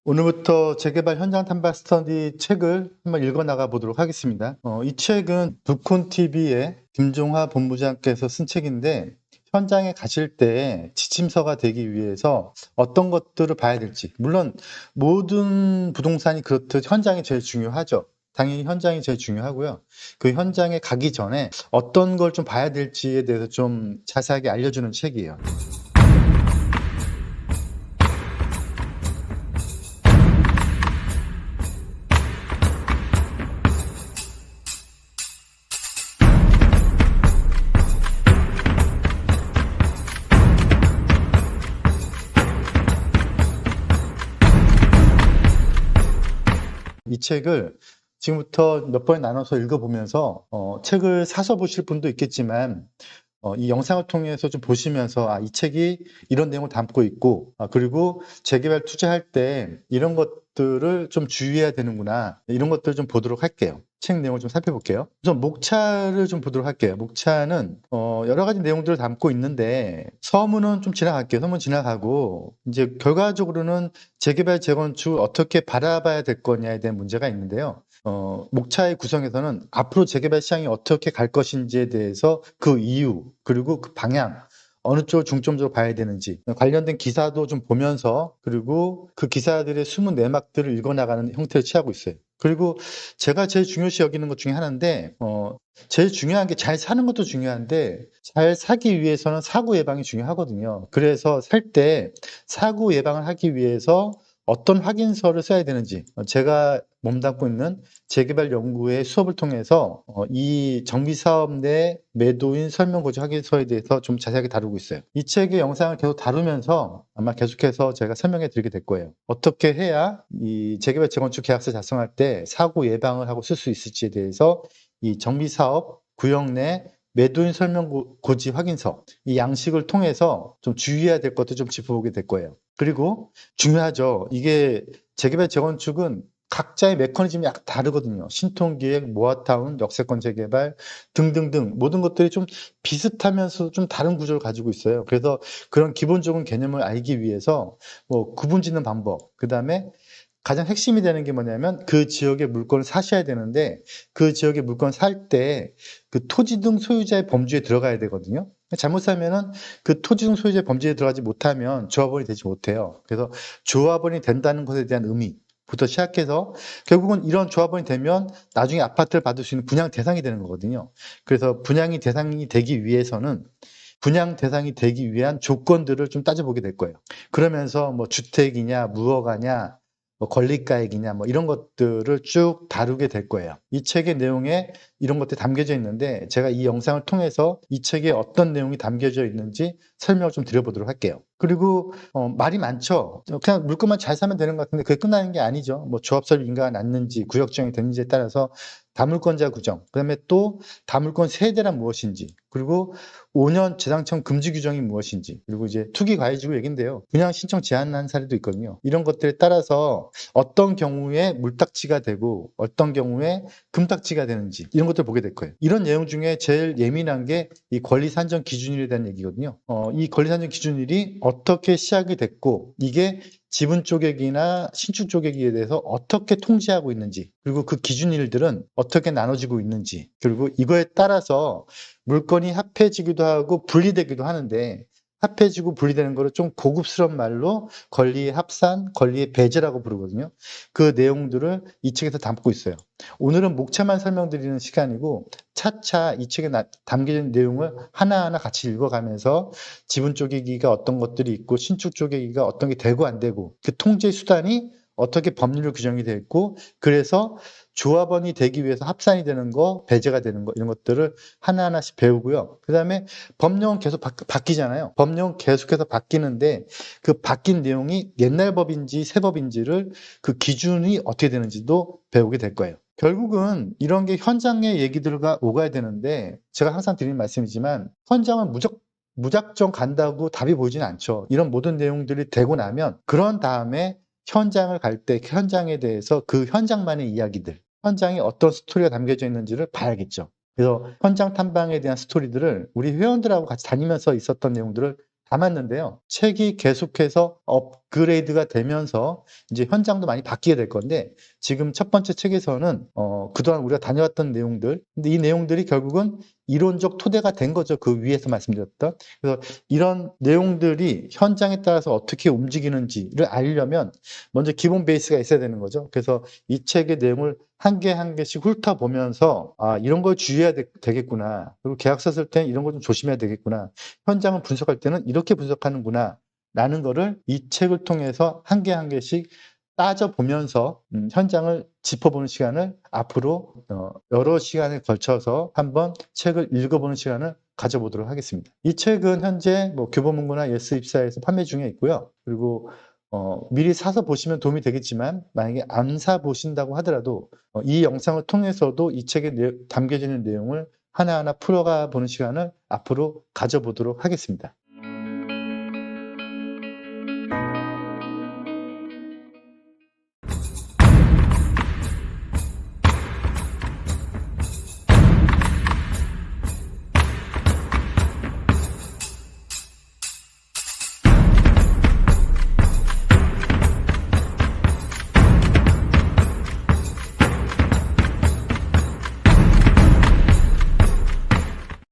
오늘부터 재개발 현장 탐방 스터디 책을 한번 읽어 나가 보도록 하겠습니다. 이 책은 두콘TV의 김종하 본부장께서 쓴 책인데 현장에 가실 때 지침서가 되기 위해서 어떤 것들을 봐야 될지, 물론 모든 부동산이 그렇듯 현장이 제일 중요하죠. 당연히 현장이 제일 중요하고요. 그 현장에 가기 전에 어떤 걸 좀 봐야 될지에 대해서 좀 자세하게 알려주는 책이에요. 이 책을 지금부터 몇 번 나눠서 읽어보면서 책을 사서 보실 분도 있겠지만 이 영상을 통해서 좀 보시면서 이 책이 이런 내용을 담고 있고 그리고 재개발 투자할 때 이런 것들을 좀 주의해야 되는구나, 이런 것들을 좀 보도록 할게요. 책 내용을 좀 살펴볼게요. 우선 목차를 좀 보도록 할게요. 목차는 여러 가지 내용들을 담고 있는데 서문은 좀 지나갈게요. 서문 지나가고 이제 결과적으로는 재개발 재건축을 어떻게 바라봐야 될 거냐에 대한 문제가 있는데요. 목차의 구성에서는 앞으로 재개발 시장이 어떻게 갈 것인지에 대해서 그 이유, 그리고 그 방향, 어느 쪽을 중점적으로 봐야 되는지 관련된 기사도 좀 보면서, 그리고 그 기사들의 숨은 내막들을 읽어나가는 형태를 취하고 있어요. 그리고 제가 제일 중요시 여기는 것 중에 하나인데 제일 중요한 게 잘 사는 것도 중요한데 잘 사기 위해서는 사고 예방이 중요하거든요. 그래서 살 때 사고 예방을 하기 위해서 어떤 확인서를 써야 되는지 제가 몸담고 있는 재개발 연구의 수업을 통해서 이 정비사업 내 매도인 설명고지 확인서에 대해서 좀 자세하게 다루고 있어요. 이 책의 영상을 계속 다루면서 아마 계속해서 제가 설명해 드리게 될 거예요. 어떻게 해야 이 재개발 재건축 계약서 작성할 때 사고 예방을 하고 쓸 수 있을지에 대해서 이 정비사업 구역 내 매도인 설명고지 확인서, 이 양식을 통해서 좀 주의해야 될 것도 좀 짚어보게 될 거예요. 그리고 중요하죠. 이게 재개발 재건축은 각자의 메커니즘이 약간 다르거든요. 신통기획, 모아타운, 역세권 재개발 등등등 모든 것들이 좀 비슷하면서 좀 다른 구조를 가지고 있어요. 그래서 그런 기본적인 개념을 알기 위해서 구분 짓는 방법, 그 다음에 가장 핵심이 되는 게 뭐냐면 그 지역의 물건을 사셔야 되는데 그 지역의 물건을 살 때 그 토지 등 소유자의 범주에 들어가야 되거든요. 잘못 사면은 그 토지 등 소유자의 범주에 들어가지 못하면 조합원이 되지 못해요. 그래서 조합원이 된다는 것에 대한 의미부터 시작해서 결국은 이런 조합원이 되면 나중에 아파트를 받을 수 있는 분양 대상이 되는 거거든요. 그래서 분양이 대상이 되기 위해서는 분양 대상이 되기 위한 조건들을 좀 따져보게 될 거예요. 그러면서 주택이냐, 무허가냐, 권리가액이냐, 이런 것들을 쭉 다루게 될 거예요. 이 책의 내용에 이런 것들이 담겨져 있는데 제가 이 영상을 통해서 이 책에 어떤 내용이 담겨져 있는지 설명을 좀 드려보도록 할게요. 그리고 말이 많죠. 그냥 물건만 잘 사면 되는 것 같은데 그게 끝나는 게 아니죠. 조합 설립 인가가 났는지 구역 지정이 됐는지에 따라서 다물권자 규정, 그다음에 또 다물권 세대란 무엇인지, 그리고 5년 재당청 금지 규정이 무엇인지, 그리고 이제 투기 과외지구 얘긴데요. 분양 신청 제한한 사례도 있거든요. 이런 것들에 따라서 어떤 경우에 물딱지가 되고 어떤 경우에 금딱지가 되는지 이런 것들을 보게 될 거예요. 이런 내용 중에 제일 예민한 게 이 권리 산정 기준일에 대한 얘기거든요. 이 권리 산정 기준일이 어떻게 시작이 됐고 이게 지분 쪼개기나 신축 쪼개기에 대해서 어떻게 통제하고 있는지, 그리고 그 기준일들은 어떻게 나눠지고 있는지, 그리고 이거에 따라서 물건이 합해지기도 하고 분리되기도 하는데 합해지고 분리되는 거를 좀 고급스러운 말로 권리의 합산, 권리의 배제라고 부르거든요. 그 내용들을 이 책에서 담고 있어요. 오늘은 목차만 설명드리는 시간이고 차차 이 책에 담겨진 내용을 하나하나 같이 읽어가면서 지분 쪼개기가 어떤 것들이 있고 신축 쪼개기가 어떤 게 되고 안 되고 그 통제 수단이 어떻게 법률로 규정이 되어 있고, 그래서 조합원이 되기 위해서 합산이 되는 거, 배제가 되는 거, 이런 것들을 하나하나씩 배우고요. 그 다음에 법령은 계속 바뀌잖아요. 법령은 계속해서 바뀌는데 그 바뀐 내용이 옛날 법인지 새 법인지를 그 기준이 어떻게 되는지도 배우게 될 거예요. 결국은 이런 게 현장의 얘기들과 오가야 되는데 제가 항상 드리는 말씀이지만 현장은 무작정 간다고 답이 보이진 않죠. 이런 모든 내용들이 되고 나면 그런 다음에 현장을 갈 때 현장에 대해서 그 현장만의 이야기들, 현장에 어떤 스토리가 담겨져 있는지를 봐야겠죠. 그래서 현장 탐방에 대한 스토리들을 우리 회원들하고 같이 다니면서 있었던 내용들을 담았는데요. 책이 계속해서 업그레이드가 되면서 이제 현장도 많이 바뀌게 될 건데 지금 첫 번째 책에서는 그동안 우리가 다녀왔던 내용들, 근데 이 내용들이 결국은 이론적 토대가 된 거죠. 그 위에서 말씀드렸던. 그래서 이런 내용들이 현장에 따라서 어떻게 움직이는지를 알려면 먼저 기본 베이스가 있어야 되는 거죠. 그래서 이 책의 내용을 한 개 한 개씩 훑어보면서 아, 이런 걸 주의해야 되겠구나. 그리고 계약서 쓸 때는 이런 걸 좀 조심해야 되겠구나. 현장을 분석할 때는 이렇게 분석하는구나. 라는 거를 이 책을 통해서 한 개 한 개씩 따져보면서 현장을 짚어보는 시간을 앞으로 여러 시간에 걸쳐서 한번 책을 읽어보는 시간을 가져보도록 하겠습니다. 이 책은 현재 뭐 교보문고나 예스입사에서 판매 중에 있고요. 그리고 미리 사서 보시면 도움이 되겠지만 만약에 안 사 보신다고 하더라도 이 영상을 통해서도 이 책에 담겨지는 내용을 하나하나 풀어가 보는 시간을 앞으로 가져보도록 하겠습니다.